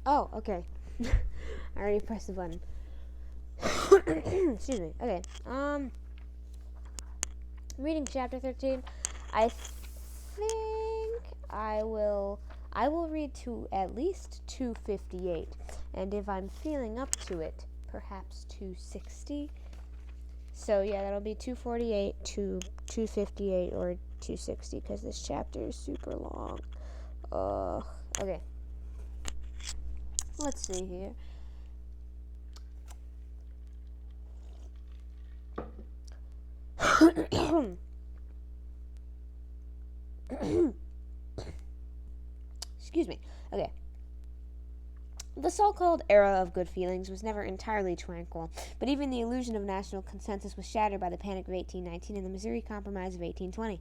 Oh, okay. I already pressed the button. Excuse me. Okay. Reading chapter 13. I think I will read to at least 258, and if I'm feeling up to it, perhaps 260. So yeah, that'll be 248 to 258 or 260 because this chapter is super long. Okay. Let's see here. Excuse me. Okay. The so-called era of good feelings was never entirely tranquil, but even the illusion of national consensus was shattered by the Panic of 1819 and the Missouri Compromise of 1820.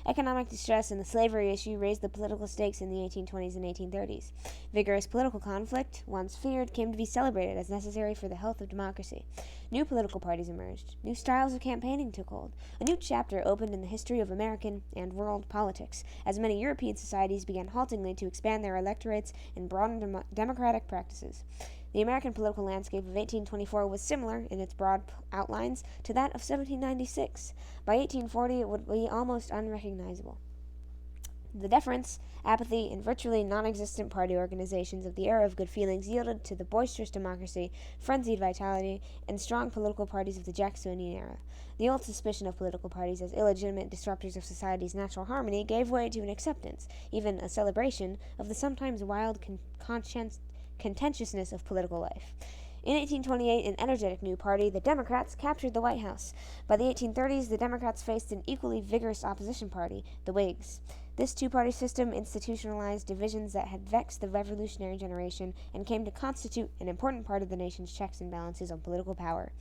Economic distress and the slavery issue raised the political stakes in the 1820s and 1830s. Vigorous political conflict, once feared, came to be celebrated as necessary for the health of democracy. New political parties emerged. New styles of campaigning took hold. A new chapter opened in the history of American and world politics, as many European societies began haltingly to expand their electorates and broaden democratic practices. The American political landscape of 1824 was similar, in its broad outlines, to that of 1796. By 1840, it would be almost unrecognizable. The deference, apathy, and virtually non-existent party organizations of the era of good feelings yielded to the boisterous democracy, frenzied vitality, and strong political parties of the Jacksonian era. The old suspicion of political parties as illegitimate disruptors of society's natural harmony gave way to an acceptance, even a celebration, of the sometimes wild contentiousness of political life. In 1828, an energetic new party, the Democrats, captured the White House. By the 1830s, the Democrats faced an equally vigorous opposition party, the Whigs. This two-party system institutionalized divisions that had vexed the revolutionary generation and came to constitute an important part of the nation's checks and balances on political power.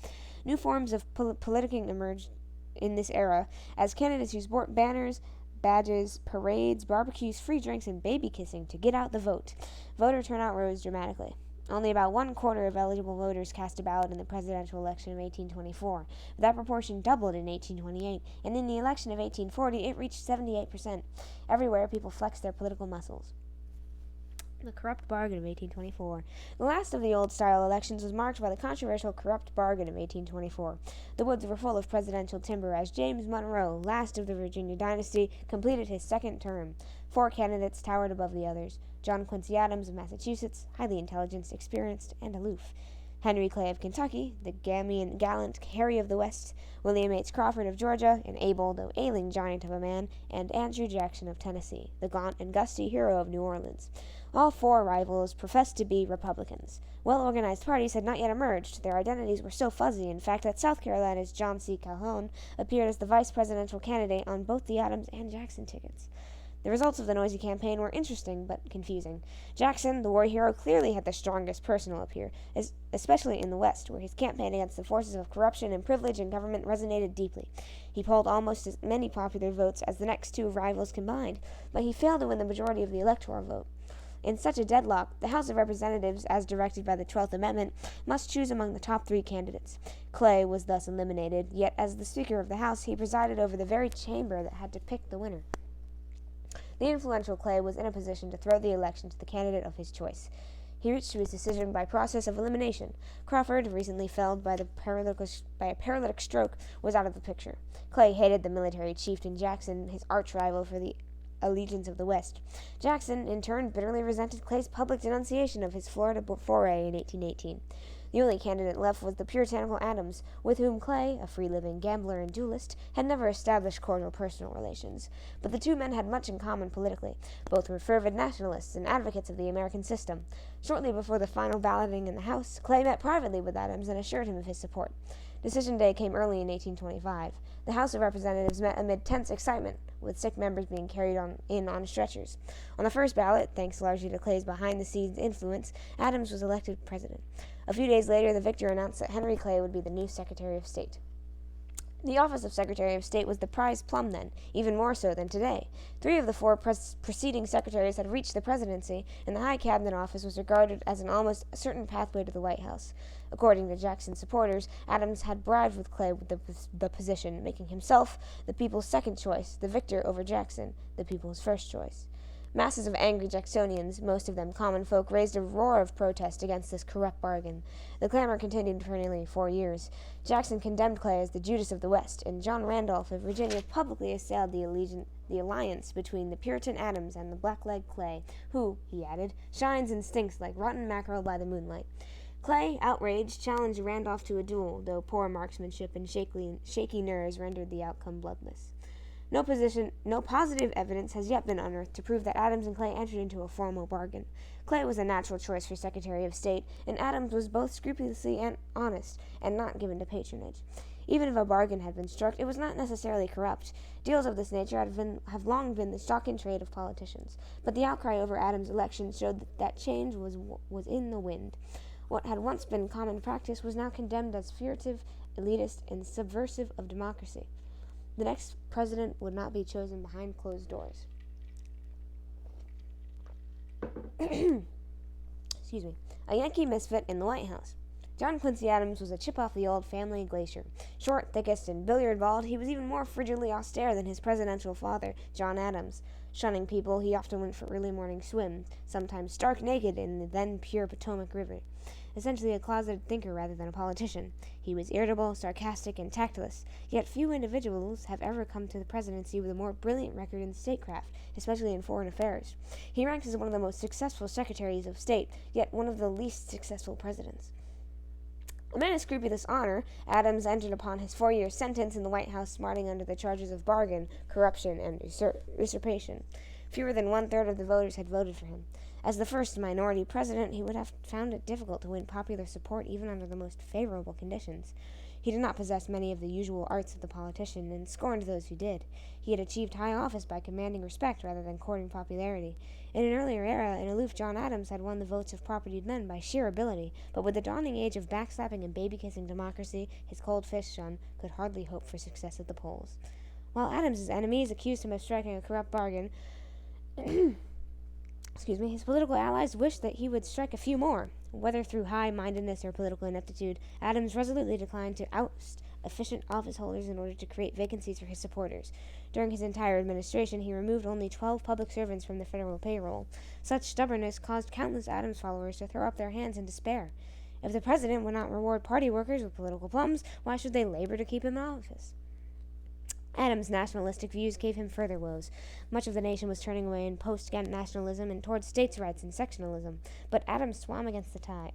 New forms of politicking emerged in this era as candidates used banners, badges, parades, barbecues, free drinks, and baby kissing to get out the vote. Voter turnout rose dramatically. Only about 1/4 of eligible voters cast a ballot in the presidential election of 1824, but that proportion doubled in 1828, and in the election of 1840 it reached 78%. Everywhere people flexed their political muscles. The corrupt bargain of 1824. The last of the old-style elections was marked by the controversial corrupt bargain of 1824. The woods were full of presidential timber as James Monroe, last of the Virginia dynasty, completed his second term. 4 candidates towered above the others. John Quincy Adams of Massachusetts, highly intelligent, experienced, and aloof. Henry Clay of Kentucky, the gallant Harry of the West, William H. Crawford of Georgia, an able though ailing giant of a man, and Andrew Jackson of Tennessee, the gaunt and gusty hero of New Orleans. All 4 rivals professed to be Republicans. Well-organized parties had not yet emerged. Their identities were so fuzzy, in fact, that South Carolina's John C. Calhoun appeared as the vice presidential candidate on both the Adams and Jackson tickets. The results of the noisy campaign were interesting but confusing. Jackson, the war hero, clearly had the strongest personal appeal, especially in the West, where his campaign against the forces of corruption and privilege in government resonated deeply. He polled almost as many popular votes as the next 2 rivals combined, but he failed to win the majority of the electoral vote. In such a deadlock, the House of Representatives, as directed by the 12th Amendment, must choose among the top 3 candidates. Clay was thus eliminated, yet as the Speaker of the House, he presided over the very chamber that had to pick the winner. The influential Clay was in a position to throw the election to the candidate of his choice. He reached to his decision by process of elimination. Crawford, recently felled by a paralytic stroke, was out of the picture. Clay hated the military chieftain Jackson, his arch-rival for the allegiance of the West. Jackson, in turn, bitterly resented Clay's public denunciation of his Florida foray in 1818. The only candidate left was the puritanical Adams, with whom Clay, a free-living gambler and duelist, had never established cordial personal relations. But the 2 men had much in common politically. Both were fervid nationalists and advocates of the American system. Shortly before the final balloting in the House, Clay met privately with Adams and assured him of his support. Decision day came early in 1825. The House of Representatives met amid tense excitement, with sick members being carried on stretchers. On the first ballot, thanks largely to Clay's behind-the-scenes influence, Adams was elected president. A few days later, the victor announced that Henry Clay would be the new Secretary of State. The office of Secretary of State was the prize plum then, even more so than today. 3 of the 4 preceding secretaries had reached the presidency, and the high cabinet office was regarded as an almost certain pathway to the White House. According to Jackson's supporters, Adams had bribed with Clay with the position, making himself the people's second choice, the victor over Jackson, the people's first choice. Masses of angry Jacksonians, most of them common folk, raised a roar of protest against this corrupt bargain. The clamor continued for nearly 4 years. Jackson condemned Clay as the Judas of the West, and John Randolph of Virginia publicly assailed the alliance between the Puritan Adams and the blackleg Clay, who, he added, shines and stinks like rotten mackerel by the moonlight. Clay, outraged, challenged Randolph to a duel, though poor marksmanship and shaky nerves rendered the outcome bloodless. No positive evidence has yet been unearthed to prove that Adams and Clay entered into a formal bargain. Clay was a natural choice for Secretary of State, and Adams was both scrupulously and honest, and not given to patronage. Even if a bargain had been struck, it was not necessarily corrupt. Deals of this nature have long been the stock in trade of politicians, but the outcry over Adams' election showed that change was in the wind. What had once been common practice was now condemned as furtive, elitist, and subversive of democracy. The next president would not be chosen behind closed doors. Excuse me. A Yankee misfit in the White House. John Quincy Adams was a chip off the old family glacier. Short, thickest, and billiard-balled, he was even more frigidly austere than his presidential father, John Adams. Shunning people, he often went for early morning swims, sometimes stark naked in the then pure Potomac River. Essentially a closeted thinker rather than a politician. He was irritable, sarcastic, and tactless, yet few individuals have ever come to the presidency with a more brilliant record in statecraft, especially in foreign affairs. He ranks as one of the most successful secretaries of state, yet one of the least successful presidents. A man of scrupulous honor, Adams entered upon his 4-year sentence in the White House smarting under the charges of bargain, corruption, and usurpation. Fewer than 1/3 of the voters had voted for him. As the first minority president, he would have found it difficult to win popular support even under the most favorable conditions. He did not possess many of the usual arts of the politician, and scorned those who did. He had achieved high office by commanding respect rather than courting popularity. In an earlier era, an aloof John Adams had won the votes of propertied men by sheer ability, but with the dawning age of backslapping and baby-kissing democracy, his cold fish son could hardly hope for success at the polls. While Adams's enemies accused him of striking a corrupt bargain, his political allies wished that he would strike a few more. Whether through high-mindedness or political ineptitude, Adams resolutely declined to oust efficient office holders in order to create vacancies for his supporters. During his entire administration, he removed only 12 public servants from the federal payroll. Such stubbornness caused countless Adams followers to throw up their hands in despair. If the president would not reward party workers with political plums, why should they labor to keep him in office? Adams' nationalistic views gave him further woes. Much of the nation was turning away in post-Ghent nationalism and towards states' rights and sectionalism, but Adams swam against the tide.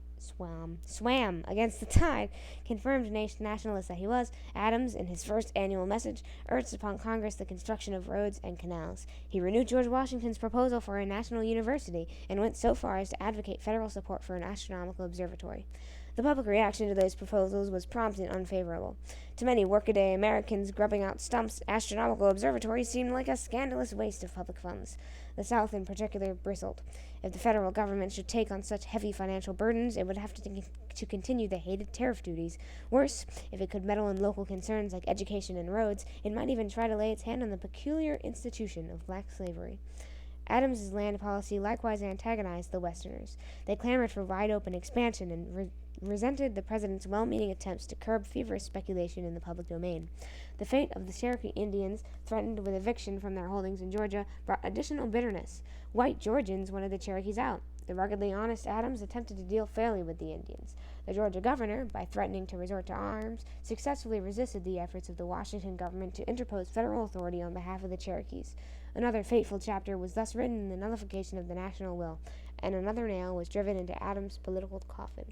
Confirmed nationalist that he was, Adams, in his first annual message, urged upon Congress the construction of roads and canals. He renewed George Washington's proposal for a national university and went so far as to advocate federal support for an astronomical observatory. The public reaction to those proposals was prompt and unfavorable. To many workaday Americans grubbing out stumps, astronomical observatories seemed like a scandalous waste of public funds. The South, in particular, bristled. If the federal government should take on such heavy financial burdens, it would have to continue the hated tariff duties. Worse, if it could meddle in local concerns like education and roads, it might even try to lay its hand on the peculiar institution of black slavery. Adams's land policy likewise antagonized the Westerners. They clamored for wide-open expansion and resented the president's well-meaning attempts to curb feverish speculation in the public domain. The fate of the Cherokee Indians, threatened with eviction from their holdings in Georgia, brought additional bitterness. White Georgians wanted the Cherokees out. The ruggedly honest Adams attempted to deal fairly with the Indians. The Georgia governor, by threatening to resort to arms, successfully resisted the efforts of the Washington government to interpose federal authority on behalf of the Cherokees. Another fateful chapter was thus written in the nullification of the national will, and another nail was driven into Adams' political coffin.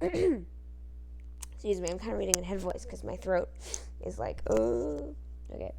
Excuse me, I'm kind of reading in head voice because my throat is like, oh. Okay.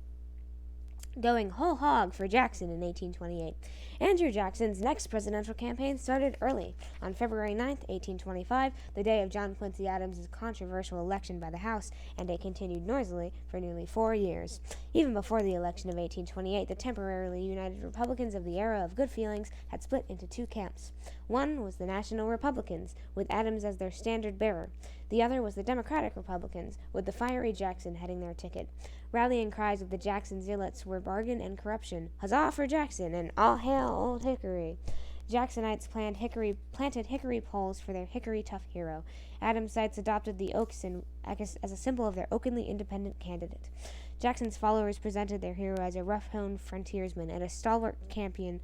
Going whole hog for Jackson in 1828. Andrew Jackson's next presidential campaign started early. On February 9, 1825, the day of John Quincy Adams' controversial election by the House, and it continued noisily for nearly 4 years. Even before the election of 1828, the temporarily united Republicans of the era of good feelings had split into two camps. One was the National Republicans, with Adams as their standard bearer. The other was the Democratic Republicans, with the fiery Jackson heading their ticket. Rallying cries of the Jackson zealots were bargain and corruption, huzzah for Jackson, and all hail old Hickory. Jacksonites planted hickory poles for their hickory-tough hero. Adamsites adopted the oaks as a symbol of their openly independent candidate. Jackson's followers presented their hero as a rough-hewn frontiersman and a stalwart champion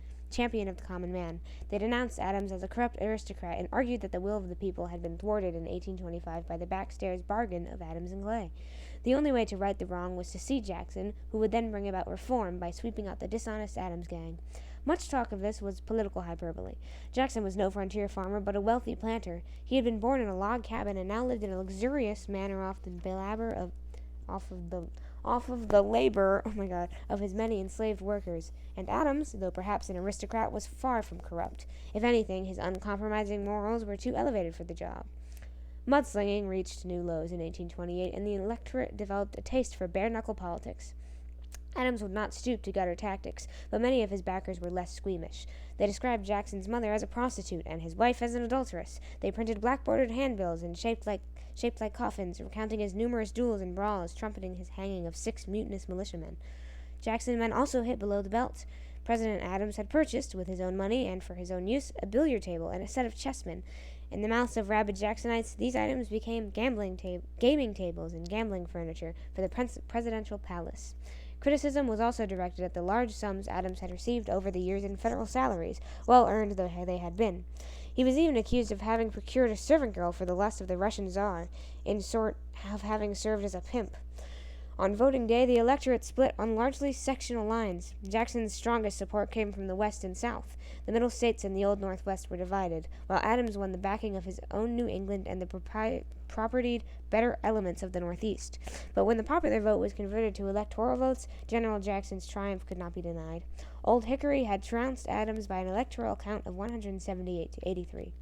of the common man. They denounced Adams as a corrupt aristocrat and argued that the will of the people had been thwarted in 1825 by the backstairs bargain of Adams and Clay. The only way to right the wrong was to see Jackson, who would then bring about reform by sweeping out the dishonest Adams gang. Much talk of this was political hyperbole. Jackson was no frontier farmer, but a wealthy planter. He had been born in a log cabin and now lived in a luxurious manor off of the labor of his many enslaved workers. And Adams, though perhaps an aristocrat, was far from corrupt. If anything, his uncompromising morals were too elevated for the job. Mudslinging reached new lows in 1828, and the electorate developed a taste for bare-knuckle politics. Adams would not stoop to gutter tactics, but many of his backers were less squeamish. They described Jackson's mother as a prostitute and his wife as an adulteress. They printed black-bordered handbills and shaped like coffins, recounting his numerous duels and brawls, trumpeting his hanging of 6 mutinous militiamen. Jackson's men also hit below the belt. President Adams had purchased, with his own money and for his own use, a billiard table and a set of chessmen. In the mouths of rabid Jacksonites, these items became gaming tables and gambling furniture for the presidential palace. Criticism was also directed at the large sums Adams had received over the years in federal salaries, well earned though they had been. He was even accused of having procured a servant girl for the lust of the Russian Tsar, in sort of having served as a pimp. On voting day, the electorate split on largely sectional lines. Jackson's strongest support came from the West and South. The Middle States and the Old Northwest were divided, while Adams won the backing of his own New England and the propertied better elements of the Northeast. But when the popular vote was converted to electoral votes, General Jackson's triumph could not be denied. Old Hickory had trounced Adams by an electoral count of 178 to 83.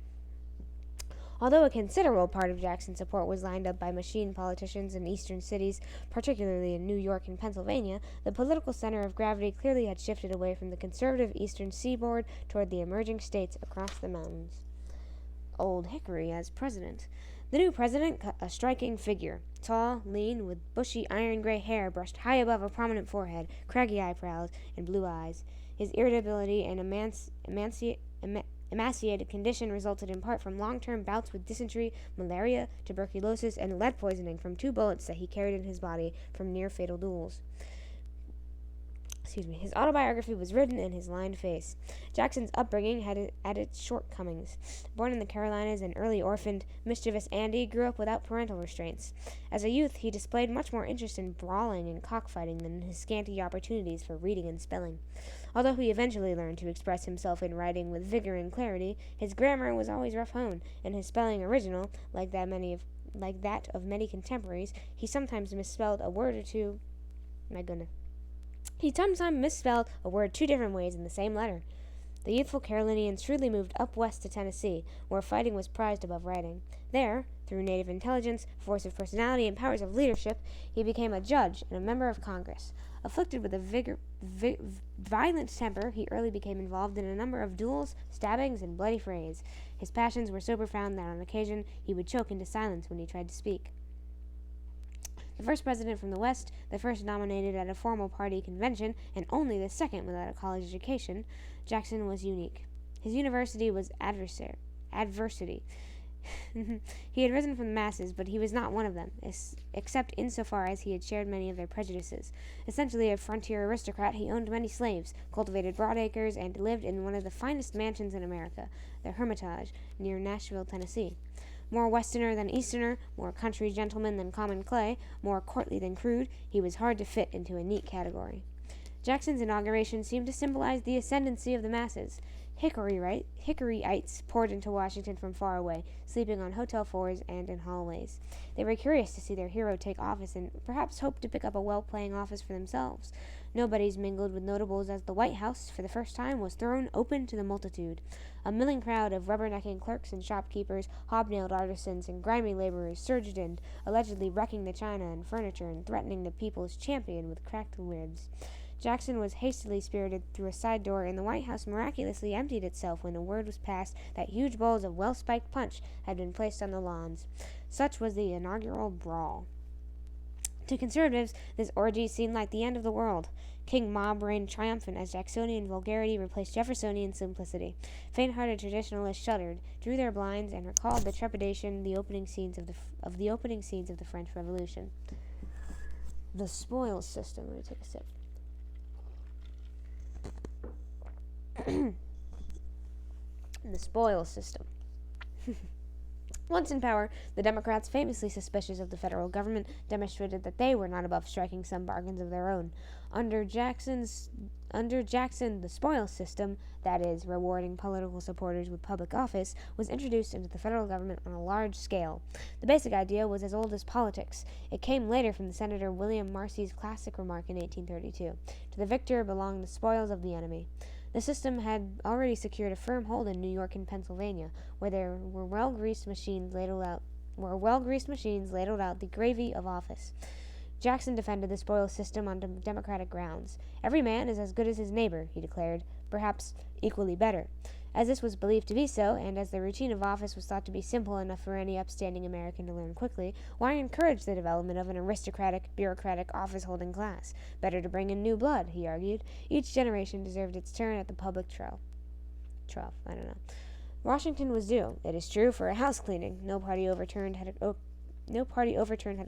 Although a considerable part of Jackson's support was lined up by machine politicians in eastern cities, particularly in New York and Pennsylvania, the political center of gravity clearly had shifted away from the conservative eastern seaboard toward the emerging states across the mountains. Old Hickory as president. The new president, a striking figure, tall, lean, with bushy iron-gray hair brushed high above a prominent forehead, craggy eyebrows, and blue eyes. His irritability and emaciated condition resulted in part from long-term bouts with dysentery, malaria, tuberculosis, and lead poisoning from 2 bullets that he carried in his body from near-fatal duels. His autobiography was written in his lined face. Jackson's upbringing had its shortcomings. Born in the Carolinas and early orphaned, mischievous Andy grew up without parental restraints. As a youth, he displayed much more interest in brawling and cockfighting than in his scanty opportunities for reading and spelling. Although he eventually learned to express himself in writing with vigor and clarity, his grammar was always rough-hewn, and his spelling original, like that of many contemporaries. He sometimes misspelled a word 2 different ways in the same letter. The youthful Carolinian shrewdly moved up west to Tennessee, where fighting was prized above writing. There, through native intelligence, force of personality, and powers of leadership, he became a judge and a member of Congress. Afflicted with a violent temper, he early became involved in a number of duels, stabbings, and bloody frays. His passions were so profound that on occasion he would choke into silence when he tried to speak. The first president from the West, the first nominated at a formal party convention, and only the second without a college education, Jackson was unique. His university was adversity. He had risen from the masses, but he was not one of them, except insofar as he had shared many of their prejudices. Essentially a frontier aristocrat, he owned many slaves, cultivated broad acres, and lived in one of the finest mansions in America, the Hermitage, near Nashville, Tennessee. More Westerner than Easterner, more country gentleman than common clay, more courtly than crude, he was hard to fit into a neat category. Jackson's inauguration seemed to symbolize the ascendancy of the masses. Hickoryites poured into Washington from far away, sleeping on hotel floors and in hallways. They were curious to see their hero take office and perhaps hoped to pick up a well-paying office for themselves. Nobodies mingled with notables as the White House, for the first time, was thrown open to the multitude. A milling crowd of rubbernecking clerks and shopkeepers, hobnailed artisans, and grimy laborers surged in, allegedly wrecking the china and furniture and threatening the people's champion with cracked ribs. Jackson was hastily spirited through a side door, and the White House miraculously emptied itself when a word was passed that huge bowls of well-spiked punch had been placed on the lawns. Such was the inaugural brawl. To conservatives, this orgy seemed like the end of the world. King Mob reigned triumphant as Jacksonian vulgarity replaced Jeffersonian simplicity. Faint-hearted traditionalists shuddered, drew their blinds, and recalled the trepidation of the opening scenes of the French Revolution. The spoils system. Let me take a sip. The spoils system. Once in power, the Democrats, famously suspicious of the federal government, demonstrated that they were not above striking some bargains of their own. Under Jackson, the spoils system, that is, rewarding political supporters with public office, was introduced into the federal government on a large scale. The basic idea was as old as politics. It came later from the Senator William Marcy's classic remark in 1832, "To the victor belong the spoils of the enemy." The system had already secured a firm hold in New York and Pennsylvania, where there were well-greased machines ladled out the gravy of office. Jackson defended the spoils system on democratic grounds. "Every man is as good as his neighbor," he declared, "perhaps equally better." As this was believed to be so, and as the routine of office was thought to be simple enough for any upstanding American to learn quickly, why encourage the development of an aristocratic, bureaucratic, office-holding class? Better to bring in new blood, he argued. Each generation deserved its turn at the public trough. Washington was due, it is true, for a house cleaning. No party overturned had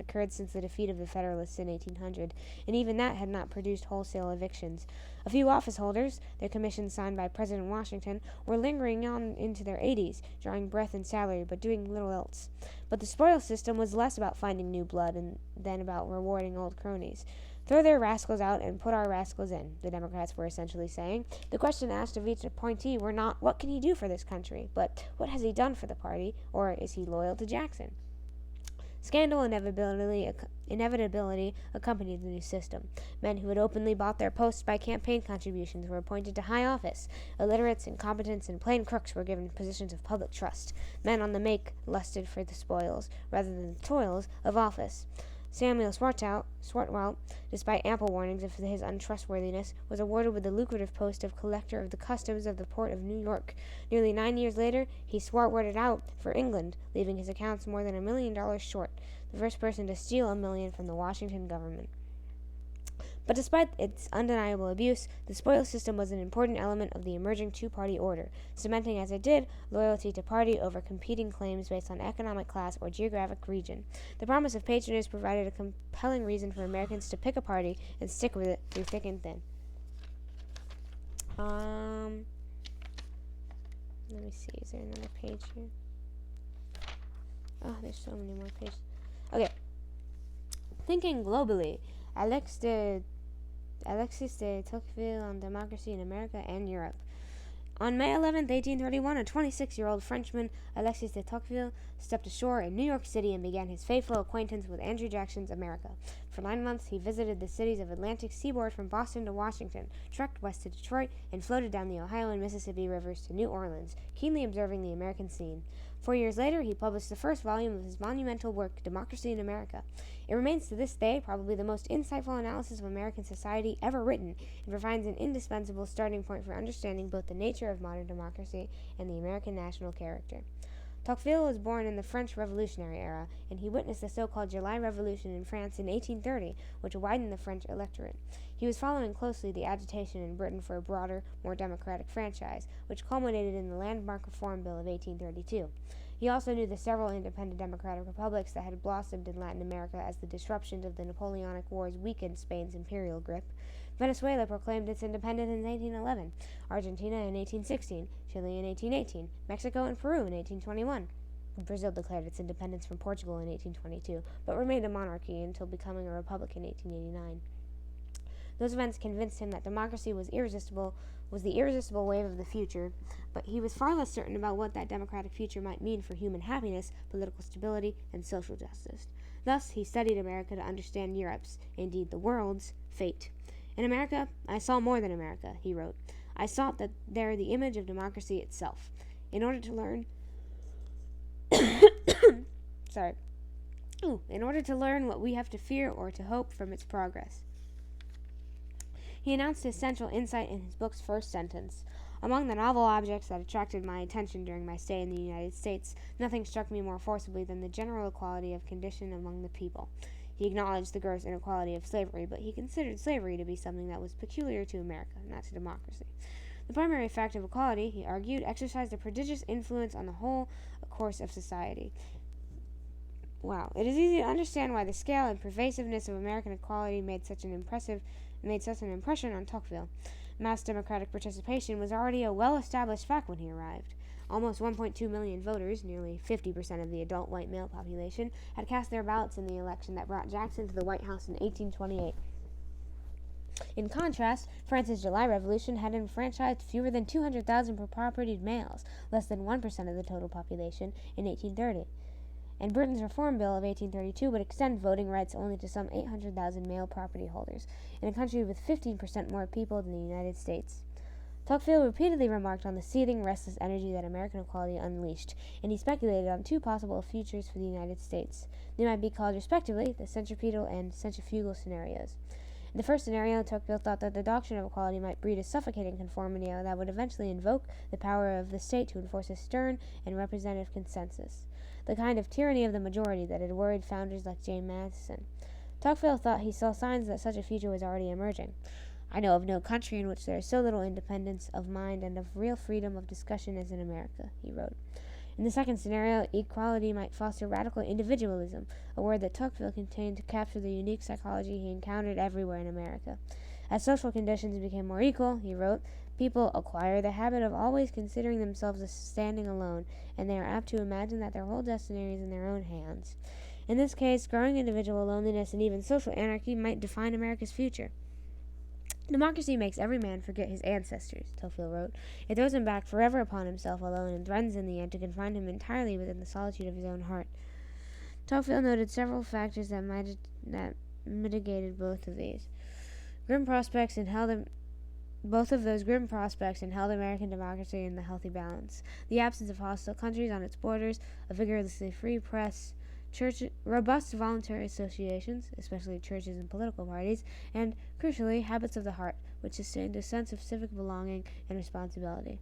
occurred since the defeat of the Federalists in 1800, and even that had not produced wholesale evictions. A few office holders, their commissions signed by President Washington, were lingering on into their 80s, drawing breath and salary, but doing little else. But the spoils system was less about finding new blood than about rewarding old cronies. "Throw their rascals out and put our rascals in," the Democrats were essentially saying. The question asked of each appointee were not, "What can he do for this country?" but, "What has he done for the party?" or, "Is he loyal to Jackson?" Scandal inevitability accompanied the new system. Men who had openly bought their posts by campaign contributions were appointed to high office. Illiterates, incompetents, and plain crooks were given positions of public trust. Men on the make lusted for the spoils, rather than the toils, of office. Samuel Swartwout, despite ample warnings of his untrustworthiness, was awarded with the lucrative post of collector of the customs of the port of New York. Nearly 9 years later, he Swartwouted out for England, leaving his accounts more than $1 million short, the first person to steal $1 million from the Washington government. But despite its undeniable abuse, the spoils system was an important element of the emerging two-party order, cementing as it did loyalty to party over competing claims based on economic class or geographic region. The promise of patronage provided a compelling reason for Americans to pick a party and stick with it through thick and thin. Let me see, is there another page here? Oh, there's so many more pages. Okay. Thinking globally. Alexis de Tocqueville on Democracy in America and Europe. On May 11, 1831, a 26-year-old Frenchman, Alexis de Tocqueville, stepped ashore in New York City and began his faithful acquaintance with Andrew Jackson's America. For 9 months, he visited the cities of Atlantic seaboard from Boston to Washington, trekked west to Detroit, and floated down the Ohio and Mississippi rivers to New Orleans, keenly observing the American scene. 4 years later, he published the first volume of his monumental work, Democracy in America. It remains to this day probably the most insightful analysis of American society ever written, and provides an indispensable starting point for understanding both the nature of modern democracy and the American national character. Tocqueville was born in the French Revolutionary era, and he witnessed the so-called July Revolution in France in 1830, which widened the French electorate. He was following closely the agitation in Britain for a broader, more democratic franchise, which culminated in the Landmark Reform Bill of 1832. He also knew the several independent democratic republics that had blossomed in Latin America as the disruptions of the Napoleonic Wars weakened Spain's imperial grip. Venezuela proclaimed its independence in 1811, Argentina in 1816, Chile in 1818, Mexico and Peru in 1821. Brazil declared its independence from Portugal in 1822, but remained a monarchy until becoming a republic in 1889. Those events convinced him that democracy was the irresistible wave of the future, but he was far less certain about what that democratic future might mean for human happiness, political stability, and social justice. Thus, he studied America to understand Europe's, indeed the world's, fate. "In America, I saw more than America," he wrote. "I sought that there the image of democracy itself. In order to learn what we have to fear or to hope from its progress." He announced his central insight in his book's first sentence. "Among the novel objects that attracted my attention during my stay in the United States, nothing struck me more forcibly than the general equality of condition among the people." He acknowledged the gross inequality of slavery, but he considered slavery to be something that was peculiar to America, not to democracy. The primary fact of equality, he argued, exercised a prodigious influence on the whole course of society. Wow. It is easy to understand why the scale and pervasiveness of American equality made such an impression on Tocqueville. Mass democratic participation was already a well-established fact when he arrived. Almost 1.2 million voters, nearly 50% of the adult white male population, had cast their ballots in the election that brought Jackson to the White House in 1828. In contrast, France's July Revolution had enfranchised fewer than 200,000 propertied males, less than 1% of the total population, in 1830. And Britain's Reform Bill of 1832 would extend voting rights only to some 800,000 male property holders, in a country with 15% more people than the United States. Tocqueville repeatedly remarked on the seething, restless energy that American equality unleashed, and he speculated on two possible futures for the United States. They might be called, respectively, the centripetal and centrifugal scenarios. In the first scenario, Tocqueville thought that the doctrine of equality might breed a suffocating conformity that would eventually invoke the power of the state to enforce a stern and representative consensus, the kind of tyranny of the majority that had worried founders like James Madison. Tocqueville thought he saw signs that such a future was already emerging. I know of no country in which there is so little independence of mind and of real freedom of discussion as in America, he wrote. In the second scenario, equality might foster radical individualism, a word that Tocqueville contained to capture the unique psychology he encountered everywhere in America. As social conditions became more equal, he wrote, people acquire the habit of always considering themselves as standing alone, and they are apt to imagine that their whole destiny is in their own hands. In this case, growing individual loneliness and even social anarchy might define America's future. Democracy makes every man forget his ancestors, Tocqueville wrote. It throws him back forever upon himself alone and threatens in the end to confine him entirely within the solitude of his own heart. Tocqueville noted several factors that mitigated both of those grim prospects and held American democracy in the healthy balance. The absence of hostile countries on its borders, a vigorously free press, robust voluntary associations, especially churches and political parties, and, crucially, habits of the heart, which sustained a sense of civic belonging and responsibility.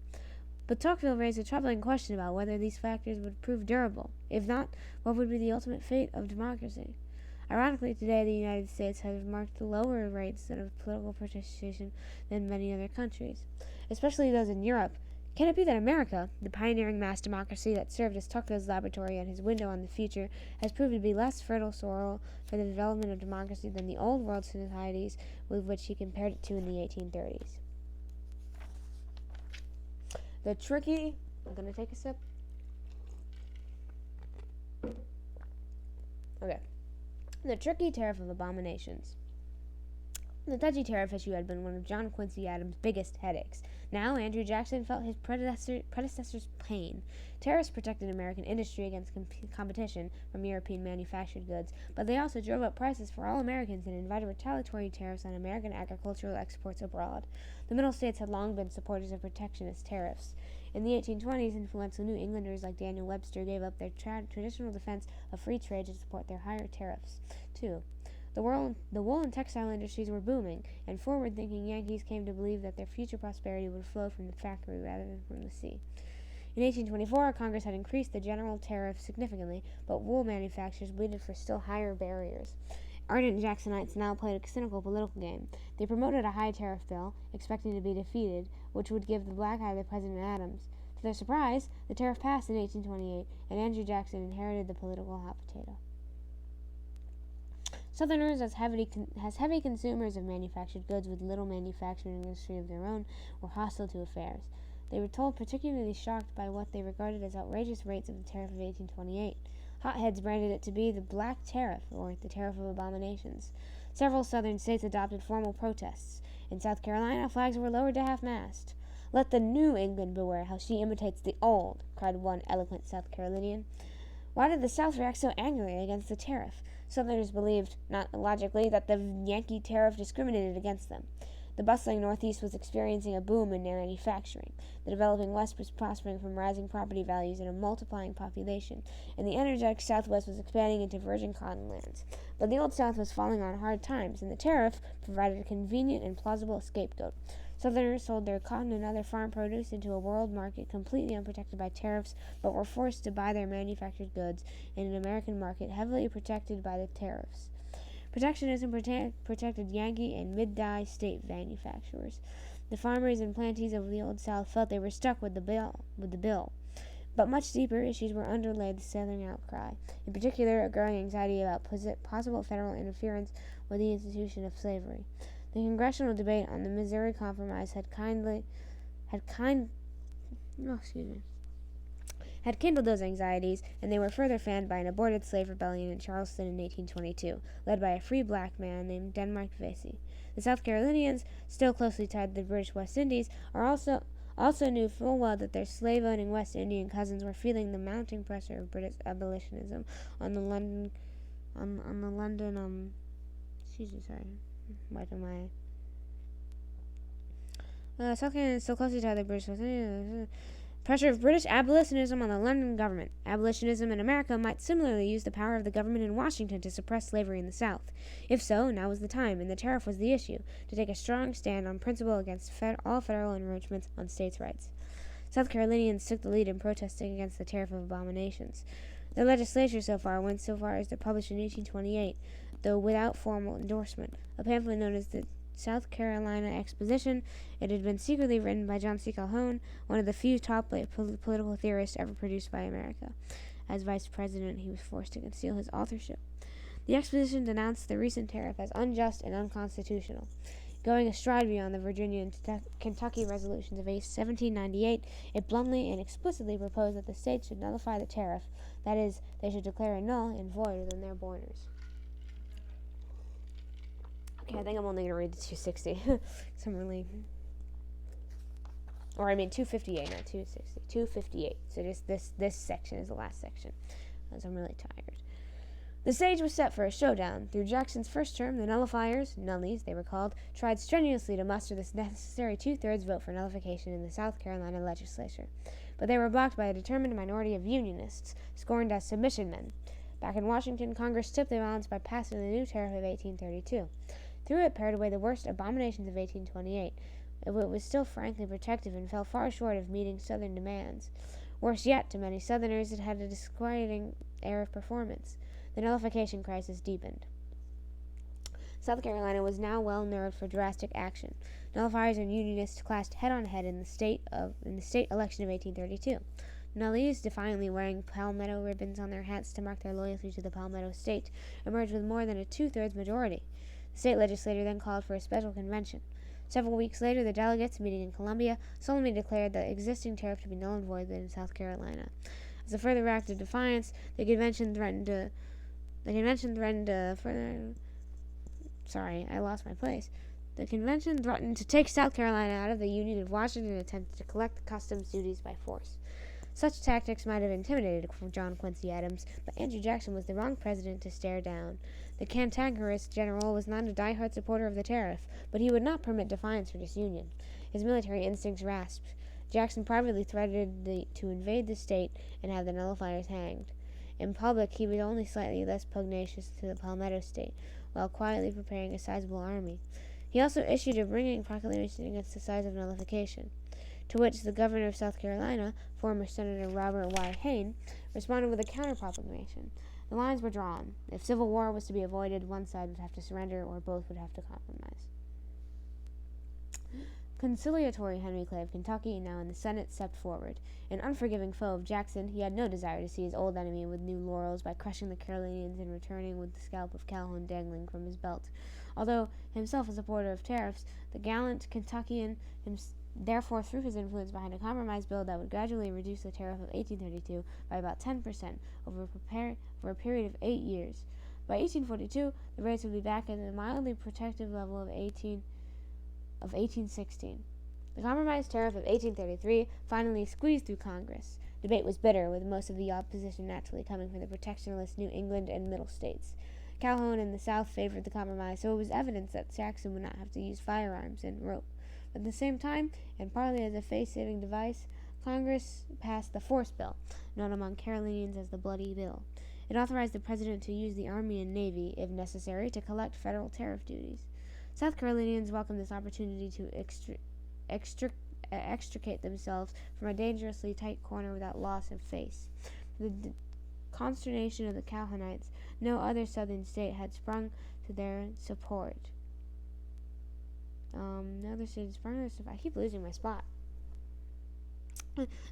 But Tocqueville raised a troubling question about whether these factors would prove durable. If not, what would be the ultimate fate of democracy? Ironically, today the United States has marked lower rates of political participation than many other countries, especially those in Europe. Can it be that America, the pioneering mass democracy that served as Tocqueville's laboratory and his window on the future, has proved to be less fertile soil for the development of democracy than the old world societies with which he compared it to in the 1830s? I'm going to take a sip. Okay. The tricky tariff of abominations. The touchy tariff issue had been one of John Quincy Adams' biggest headaches. Now Andrew Jackson felt his predecessor's pain. Tariffs protected American industry against competition from European manufactured goods, but they also drove up prices for all Americans and invited retaliatory tariffs on American agricultural exports abroad. The Middle States had long been supporters of protectionist tariffs. In the 1820s, influential New Englanders like Daniel Webster gave up their traditional defense of free trade to support their higher tariffs, too. The wool and textile industries were booming, and forward-thinking Yankees came to believe that their future prosperity would flow from the factory rather than from the sea. In 1824, Congress had increased the general tariff significantly, but wool manufacturers waited for still higher barriers. Ardent Jacksonites now played a cynical political game. They promoted a high tariff bill, expecting to be defeated, which would give the black eye to President Adams. To their surprise, the tariff passed in 1828, and Andrew Jackson inherited the political hot potato. Southerners, as heavy consumers of manufactured goods with little manufacturing industry of their own, were hostile to affairs. They were told particularly shocked by what they regarded as outrageous rates of the tariff of 1828. Hotheads branded it to be the Black Tariff, or the Tariff of Abominations. Several southern states adopted formal protests. In South Carolina, flags were lowered to half-mast. "Let the New England beware how she imitates the old," cried one eloquent South Carolinian. Why did the South react so angrily against the tariff? Southerners believed, not illogically, that the Yankee tariff discriminated against them. The bustling Northeast was experiencing a boom in manufacturing. The developing West was prospering from rising property values and a multiplying population, and the energetic Southwest was expanding into virgin cotton lands. But the Old South was falling on hard times, and the tariff provided a convenient and plausible scapegoat. Southerners sold their cotton and other farm produce into a world market completely unprotected by tariffs, but were forced to buy their manufactured goods in an American market heavily protected by the tariffs. Protectionism protected Yankee and mid-die state manufacturers. The farmers and plantees of the Old South felt they were stuck with the bill. But much deeper issues were underlay the Southern outcry. In particular, a growing anxiety about possible federal interference with the institution of slavery. The congressional debate on the Missouri Compromise had kindled those anxieties, and they were further fanned by an aborted slave rebellion in Charleston in 1822, led by a free black man named Denmark Vesey. The South Carolinians, still closely tied to the British West Indies, also knew full well that their slave-owning West Indian cousins were feeling the mounting pressure of British abolitionism on the London, South Carolinians still closely tied to the British West Indies. Pressure of British abolitionism on the London government. Abolitionism in America might similarly use the power of the government in Washington to suppress slavery in the South. If so, now was the time, and the tariff was the issue, to take a strong stand on principle against all federal encroachments on states' rights. South Carolinians took the lead in protesting against the tariff of abominations. Their legislature went so far as to publish in 1828, though without formal endorsement, a pamphlet known as the South Carolina Exposition. It had been secretly written by John C. Calhoun, one of the few top political theorists ever produced by America. As vice president, he was forced to conceal his authorship. The exposition denounced the recent tariff as unjust and unconstitutional. Going a stride beyond the Virginia and Kentucky resolutions of 1798, it bluntly and explicitly proposed that the states should nullify the tariff, that is, they should declare it null and void within their borders. Okay, I think I'm only going to read the 260. So I'm really... 258, not 260. 258. So just this section is the last section, as I'm really tired. The stage was set for a showdown. Through Jackson's first term, the nullifiers, nullies they were called, tried strenuously to muster this necessary two-thirds vote for nullification in the South Carolina legislature. But they were blocked by a determined minority of Unionists, scorned as submission men. Back in Washington, Congress tipped the balance by passing the new tariff of 1832. Through it pared away the worst abominations of 1828. It was still frankly protective and fell far short of meeting Southern demands. Worse yet, to many Southerners, it had a disquieting air of performance. The nullification crisis deepened. South Carolina was now well nerved for drastic action. Nullifiers and Unionists clashed head-on-head in the state election of 1832. Nullies, defiantly wearing palmetto ribbons on their hats to mark their loyalty to the Palmetto State, emerged with more than a two-thirds majority. The state legislature then called for a special convention. Several weeks later, the delegates, meeting in Columbia, solemnly declared the existing tariff to be null and void in South Carolina. As a further act of defiance, the convention threatened to take South Carolina out of the Union if Washington attempted to collect customs duties by force. Such tactics might have intimidated John Quincy Adams, but Andrew Jackson was the wrong president to stare down. The cantankerous general was not a die-hard supporter of the tariff, but he would not permit defiance or disunion. His military instincts rasped. Jackson privately threatened to invade the state and have the nullifiers hanged. In public, he was only slightly less pugnacious to the Palmetto State, while quietly preparing a sizable army. He also issued a ringing proclamation against the size of nullification, to which the governor of South Carolina, former Senator Robert Y. Hayne, responded with a counter-proclamation. The lines were drawn. If civil war was to be avoided, one side would have to surrender, or both would have to compromise. Conciliatory Henry Clay of Kentucky, now in the Senate, stepped forward. An unforgiving foe of Jackson, he had no desire to see his old enemy with new laurels by crushing the Carolinians and returning with the scalp of Calhoun dangling from his belt. Although himself a supporter of tariffs, the gallant Kentuckian therefore threw his influence behind a compromise bill that would gradually reduce the tariff of 1832 by about 10% over a period of 8 years. By 1842, the rates would be back at the mildly protective level of 1816. The compromise tariff of 1833 finally squeezed through Congress. Debate was bitter, with most of the opposition naturally coming from the protectionist New England and Middle states. Calhoun in the South favored the compromise, so it was evident that Jackson would not have to use firearms and rope. At the same time, and partly as a face-saving device, Congress passed the Force Bill, known among Carolinians as the Bloody Bill. It authorized the president to use the Army and Navy, if necessary, to collect federal tariff duties. South Carolinians welcomed this opportunity to extricate themselves from a dangerously tight corner without loss of face. To the consternation of the Calhounites, no other southern state had sprung to their support. I keep losing my spot.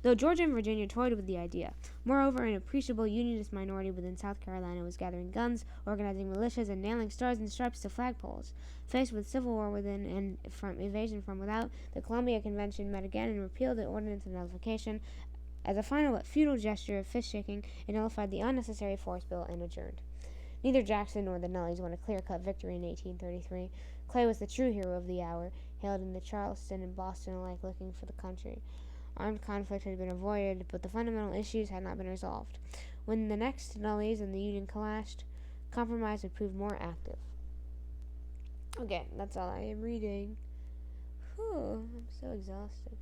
though Georgia and Virginia toyed with the idea. Moreover, an appreciable Unionist minority within South Carolina was gathering guns, organizing militias, and nailing stars and stripes to flagpoles. Faced with civil war within and from invasion from without, the Columbia Convention met again and repealed the Ordinance of Nullification. As a final but futile gesture of fist-shaking, it nullified the unnecessary force bill and adjourned. Neither Jackson nor the Nullies won a clear-cut victory in 1833. Clay was the true hero of the hour, hailed in Charleston and Boston alike looking for the country. Armed conflict had been avoided, but the fundamental issues had not been resolved. When the next Nullies and the Union clashed, compromise would prove more active. Okay, that's all I am reading. Whew, I'm so exhausted.